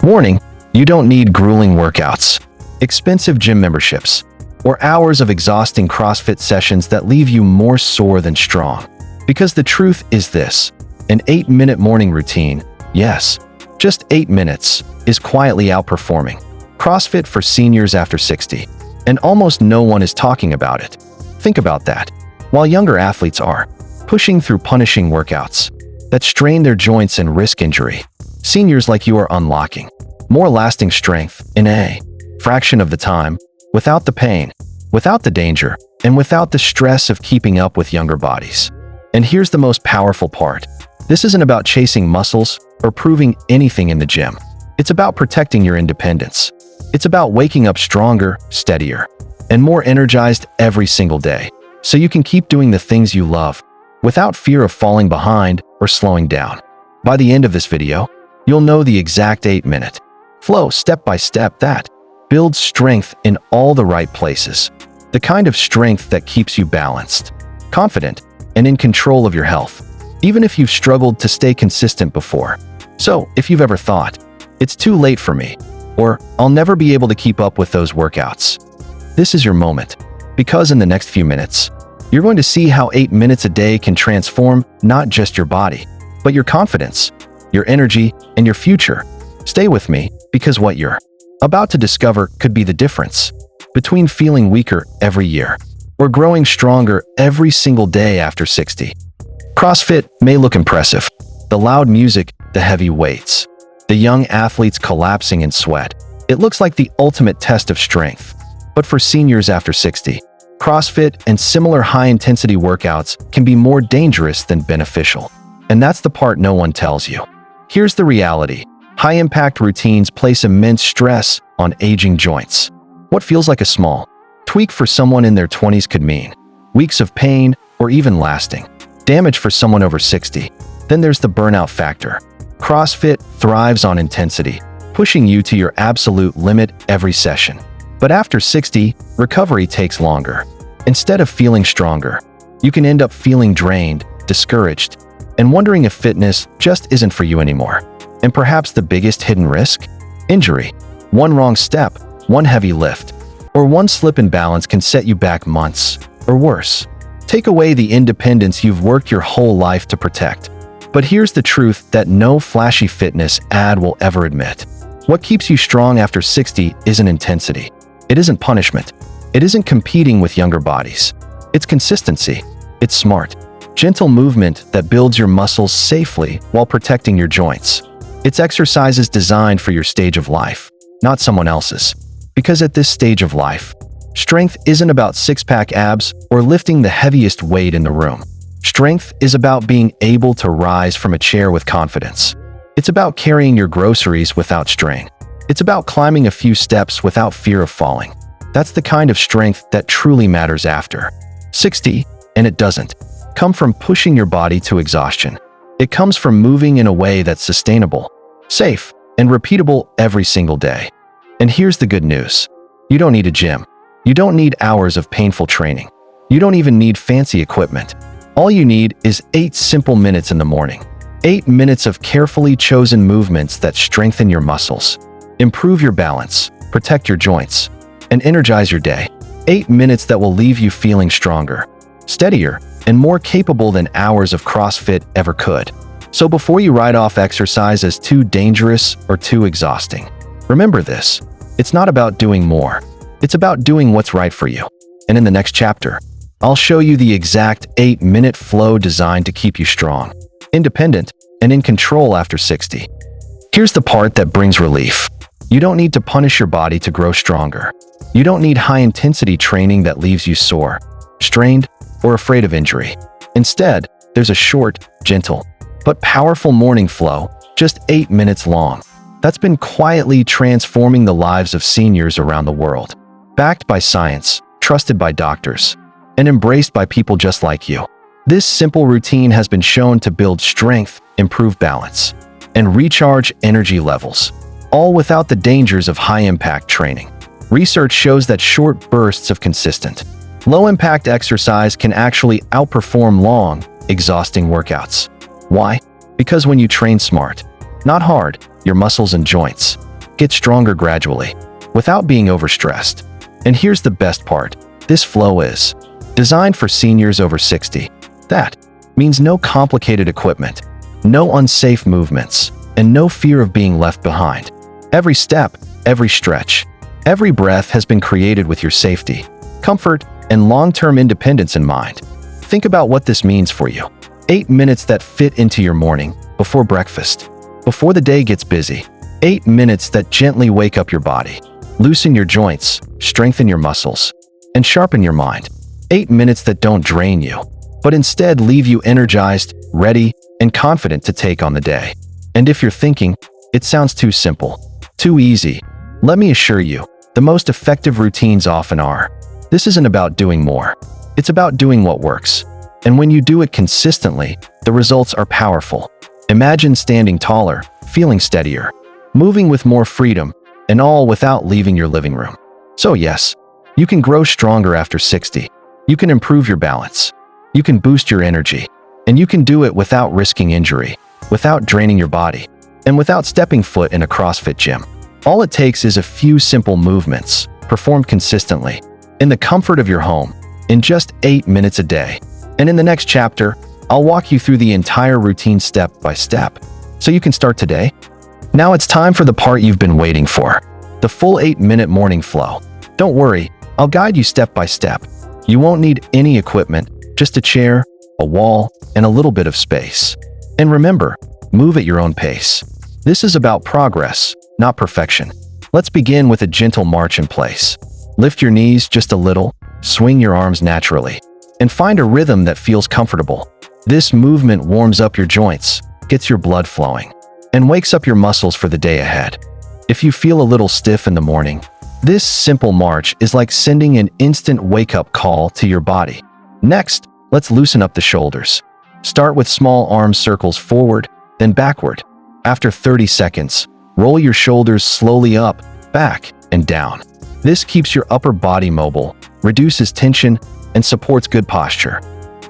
Warning, you don't need grueling workouts, expensive gym memberships, or hours of exhausting CrossFit sessions that leave you more sore than strong. Because the truth is this, an 8-minute morning routine, yes, just 8 minutes, is quietly outperforming CrossFit for seniors after 60, and almost no one is talking about it. Think about that. While younger athletes are pushing through punishing workouts that strain their joints and risk injury, seniors like you are unlocking more lasting strength in a fraction of the time, without the pain, without the danger, and without the stress of keeping up with younger bodies. And here's the most powerful part. This isn't about chasing muscles or proving anything in the gym. It's about protecting your independence. It's about waking up stronger, steadier, and more energized every single day, so you can keep doing the things you love without fear of falling behind or slowing down. By the end of this video, you'll know the exact 8-minute flow step by step that builds strength in all the right places. The kind of strength that keeps you balanced, confident, and in control of your health, even if you've struggled to stay consistent before. So, if you've ever thought, it's too late for me, or I'll never be able to keep up with those workouts, this is your moment. Because in the next few minutes, you're going to see how 8 minutes a day can transform not just your body, but your confidence, your energy, and your future. Stay with me, because what you're about to discover could be the difference between feeling weaker every year or growing stronger every single day after 60. CrossFit may look impressive. The loud music, the heavy weights, the young athletes collapsing in sweat. It looks like the ultimate test of strength. But for seniors after 60, CrossFit and similar high-intensity workouts can be more dangerous than beneficial. And that's the part no one tells you. Here's the reality. High-impact routines place immense stress on aging joints. What feels like a small tweak for someone in their 20s could mean weeks of pain or even lasting damage for someone over 60. Then there's the burnout factor. CrossFit thrives on intensity, pushing you to your absolute limit every session. But after 60, recovery takes longer. Instead of feeling stronger, you can end up feeling drained, discouraged, and wondering if fitness just isn't for you anymore. And perhaps the biggest hidden risk? Injury. One wrong step, one heavy lift, or one slip in balance can set you back months, or worse. Take away the independence you've worked your whole life to protect. But here's the truth that no flashy fitness ad will ever admit. What keeps you strong after 60 isn't intensity. It isn't punishment. It isn't competing with younger bodies. It's consistency. It's smart, gentle movement that builds your muscles safely while protecting your joints. It's exercises designed for your stage of life, not someone else's. Because at this stage of life, strength isn't about six-pack abs or lifting the heaviest weight in the room. Strength is about being able to rise from a chair with confidence. It's about carrying your groceries without strain. It's about climbing a few steps without fear of falling. That's the kind of strength that truly matters after 60, and it doesn't come from pushing your body to exhaustion. It comes from moving in a way that's sustainable, safe, and repeatable every single day. And here's the good news. You don't need a gym. You don't need hours of painful training. You don't even need fancy equipment. All you need is 8 simple minutes in the morning. 8 minutes of carefully chosen movements that strengthen your muscles, improve your balance, protect your joints, and energize your day. 8 minutes that will leave you feeling stronger, steadier, and more capable than hours of CrossFit ever could. So before you write off exercise as too dangerous or too exhausting, remember this. It's not about doing more. It's about doing what's right for you. And in the next chapter, I'll show you the exact 8-minute flow designed to keep you strong, independent, and in control after 60. Here's the part that brings relief. You don't need to punish your body to grow stronger. You don't need high-intensity training that leaves you sore, strained, or afraid of injury. Instead, there's a short, gentle, but powerful morning flow, just 8 minutes long, that's been quietly transforming the lives of seniors around the world. Backed by science, trusted by doctors, and embraced by people just like you. This simple routine has been shown to build strength, improve balance, and recharge energy levels, all without the dangers of high-impact training. Research shows that short bursts of consistent, low-impact exercise can actually outperform long, exhausting workouts. Why? Because when you train smart, not hard, your muscles and joints Get stronger gradually, without being overstressed. And here's the best part. This flow is designed for seniors over 60. That means no complicated equipment, no unsafe movements, and no fear of being left behind. Every step, every stretch, every breath has been created with your safety, comfort, and long-term independence in mind. Think about what this means for you. 8 minutes that fit into your morning, before breakfast, before the day gets busy. 8 minutes that gently wake up your body, loosen your joints, strengthen your muscles, and sharpen your mind. 8 minutes that don't drain you, but instead leave you energized, ready, and confident to take on the day. And if you're thinking, it sounds too simple, too easy, let me assure you, the most effective routines often are. This isn't about doing more. It's about doing what works. And when you do it consistently, the results are powerful. Imagine standing taller, feeling steadier, moving with more freedom, and all without leaving your living room. So yes, you can grow stronger after 60. You can improve your balance. You can boost your energy. And you can do it without risking injury, without draining your body, and without stepping foot in a CrossFit gym. All it takes is a few simple movements, performed consistently, in the comfort of your home, in just 8 minutes a day. And in the next chapter, I'll walk you through the entire routine step by step, so you can start today. Now it's time for the part you've been waiting for, the full 8-minute morning flow. Don't worry, I'll guide you step by step. You won't need any equipment, just a chair, a wall, and a little bit of space. And remember, move at your own pace. This is about progress, not perfection. Let's begin with a gentle march in place. Lift your knees just a little, swing your arms naturally, and find a rhythm that feels comfortable. This movement warms up your joints, gets your blood flowing, and wakes up your muscles for the day ahead. If you feel a little stiff in the morning, this simple march is like sending an instant wake-up call to your body. Next, let's loosen up the shoulders. Start with small arm circles forward, then backward. After 30 seconds, roll your shoulders slowly up, back, and down. This keeps your upper body mobile, reduces tension, and supports good posture.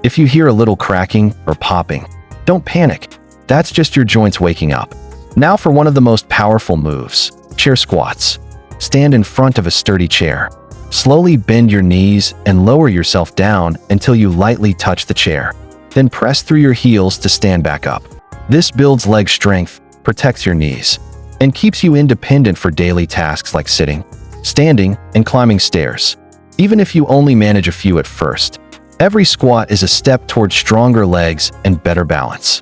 If you hear a little cracking or popping, don't panic. That's just your joints waking up. Now for one of the most powerful moves, chair squats. Stand in front of a sturdy chair. Slowly bend your knees and lower yourself down until you lightly touch the chair. Then press through your heels to stand back up. This builds leg strength, protects your knees, and keeps you independent for daily tasks like sitting, standing, and climbing stairs. Even if you only manage a few at first, every squat is a step towards stronger legs and better balance.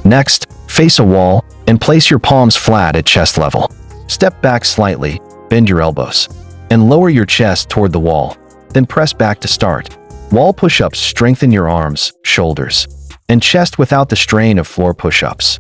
Next, face a wall and place your palms flat at chest level. Step back slightly, bend your elbows, and lower your chest toward the wall. Then press back to start. Wall push-ups strengthen your arms, shoulders, and chest without the strain of floor push-ups.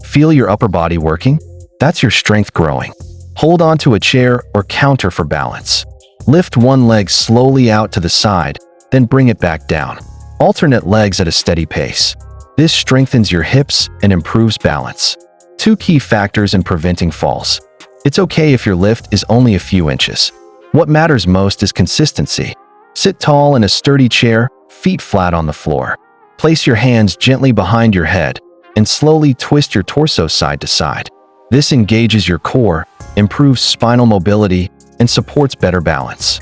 Feel your upper body working? That's your strength growing. Hold on to a chair or counter for balance. Lift one leg slowly out to the side, then bring it back down. Alternate legs at a steady pace. This strengthens your hips and improves balance. 2 key factors in preventing falls. It's okay if your lift is only a few inches. What matters most is consistency. Sit tall in a sturdy chair, feet flat on the floor. Place your hands gently behind your head and slowly twist your torso side to side. This engages your core, improves spinal mobility, and supports better balance.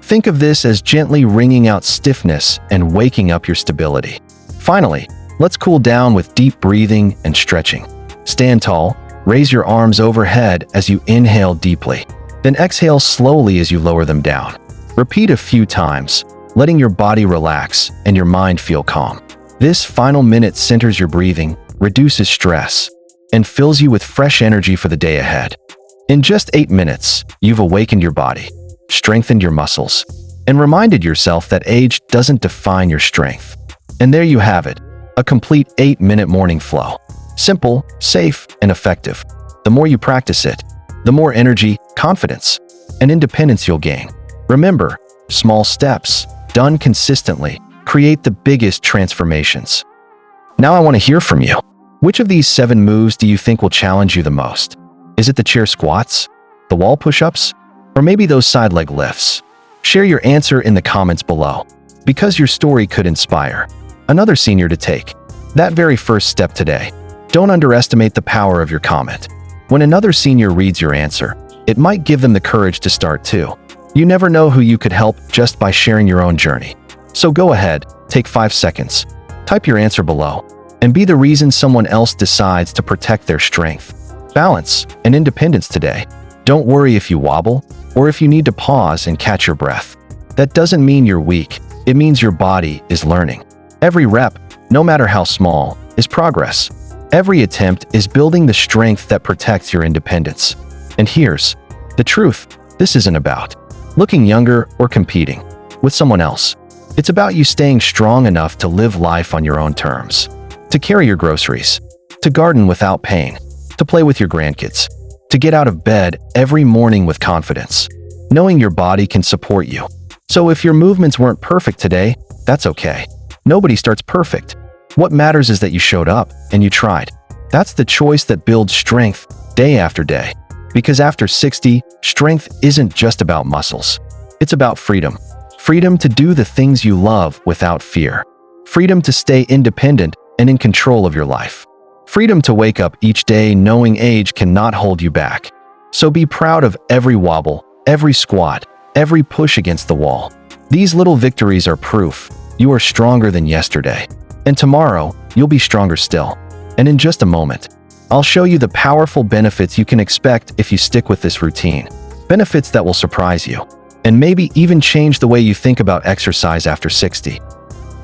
Think of this as gently wringing out stiffness and waking up your stability. Finally, let's cool down with deep breathing and stretching. Stand tall, raise your arms overhead as you inhale deeply, then exhale slowly as you lower them down. Repeat a few times, letting your body relax and your mind feel calm. This final minute centers your breathing, reduces stress, and fills you with fresh energy for the day ahead. In just 8 minutes, you've awakened your body, strengthened your muscles, and reminded yourself that age doesn't define your strength. And there you have it, a complete 8-minute morning flow. Simple, safe, and effective. The more you practice it, the more energy, confidence, and independence you'll gain. Remember, small steps, done consistently, create the biggest transformations. Now I want to hear from you. Which of these 7 moves do you think will challenge you the most? Is it the chair squats, the wall push-ups, or maybe those side leg lifts? Share your answer in the comments below, because your story could inspire another senior to take that very first step today. Don't underestimate the power of your comment. When another senior reads your answer, it might give them the courage to start too. You never know who you could help just by sharing your own journey. So go ahead, take 5 seconds, type your answer below, and be the reason someone else decides to protect their strength, balance, and independence today. Don't worry if you wobble, or if you need to pause and catch your breath. That doesn't mean you're weak, it means your body is learning. Every rep, no matter how small, is progress. Every attempt is building the strength that protects your independence. And here's the truth: this isn't about looking younger or competing with someone else. It's about you staying strong enough to live life on your own terms, to carry your groceries, to garden without pain, to play with your grandkids, to get out of bed every morning with confidence, knowing your body can support you. So if your movements weren't perfect today, that's okay. Nobody starts perfect. What matters is that you showed up and you tried. That's the choice that builds strength day after day. Because after 60, strength isn't just about muscles. It's about freedom. Freedom to do the things you love without fear. Freedom to stay independent and in control of your life. Freedom to wake up each day knowing age cannot hold you back. So be proud of every wobble, every squat, every push against the wall. These little victories are proof you are stronger than yesterday. And tomorrow, you'll be stronger still. And in just a moment, I'll show you the powerful benefits you can expect if you stick with this routine. Benefits that will surprise you, and maybe even change the way you think about exercise after 60.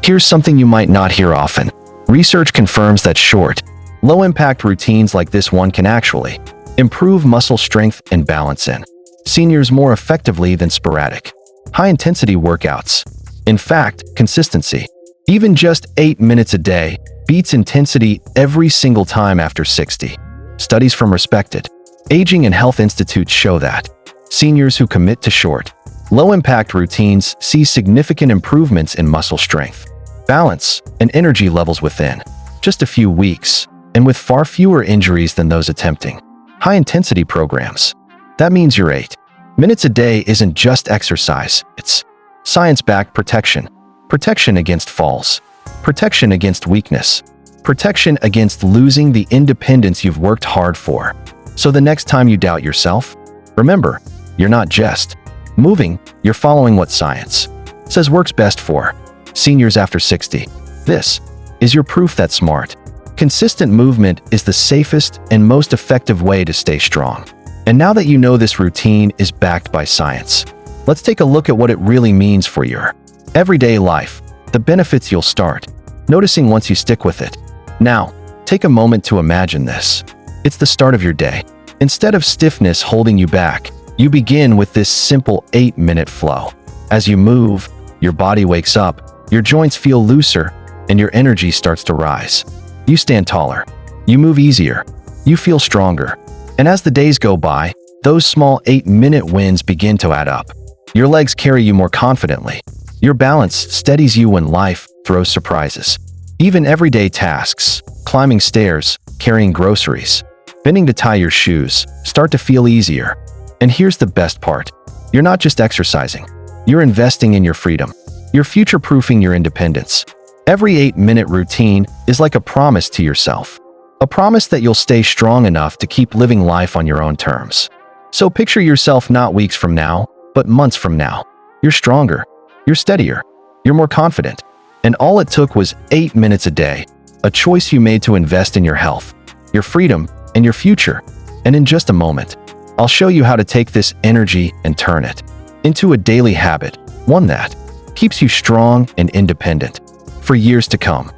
Here's something you might not hear often. Research confirms that short, low-impact routines like this one can actually improve muscle strength and balance in seniors more effectively than sporadic, high-intensity workouts. In fact, consistency, even just 8 minutes a day, beats intensity every single time after 60. Studies from respected aging and health institutes show that seniors who commit to short, low-impact routines see significant improvements in muscle strength, balance, and energy levels within just a few weeks, and with far fewer injuries than those attempting high-intensity programs. That means your 8 minutes a day isn't just exercise, it's science-backed protection. Protection against falls, protection against weakness, protection against losing the independence you've worked hard for. So the next time you doubt yourself, remember, you're not just moving, you're following what science says works best for seniors after 60. This is your proof that smart, consistent movement is the safest and most effective way to stay strong. And now that you know this routine is backed by science, let's take a look at what it really means for your everyday life, the benefits you'll start noticing once you stick with it. Now, take a moment to imagine this. It's the start of your day. Instead of stiffness holding you back, you begin with this simple 8-minute flow. As you move, your body wakes up, your joints feel looser, and your energy starts to rise. You stand taller. You move easier. You feel stronger. And as the days go by, those small 8-minute wins begin to add up. Your legs carry you more confidently. Your balance steadies you when life throws surprises. Even everyday tasks, climbing stairs, carrying groceries, bending to tie your shoes, start to feel easier. And here's the best part. You're not just exercising. You're investing in your freedom. You're future-proofing your independence. Every 8-minute routine is like a promise to yourself. A promise that you'll stay strong enough to keep living life on your own terms. So picture yourself not weeks from now, but months from now. You're stronger. You're steadier, you're more confident, and all it took was 8 minutes a day, a choice you made to invest in your health, your freedom, and your future. And in just a moment, I'll show you how to take this energy and turn it into a daily habit, one that keeps you strong and independent for years to come.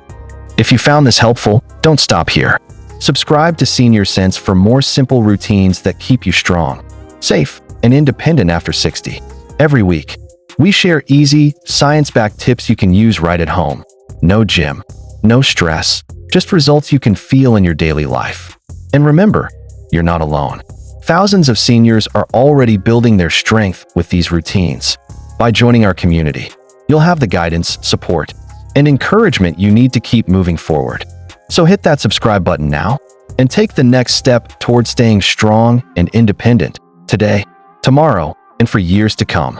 If you found this helpful, don't stop here. Subscribe to Senior Sense for more simple routines that keep you strong, safe, and independent after 60. Every week, we share easy, science-backed tips you can use right at home. No gym, no stress, just results you can feel in your daily life. And remember, you're not alone. Thousands of seniors are already building their strength with these routines. By joining our community, you'll have the guidance, support, and encouragement you need to keep moving forward. So hit that subscribe button now and take the next step toward staying strong and independent today, tomorrow, and for years to come.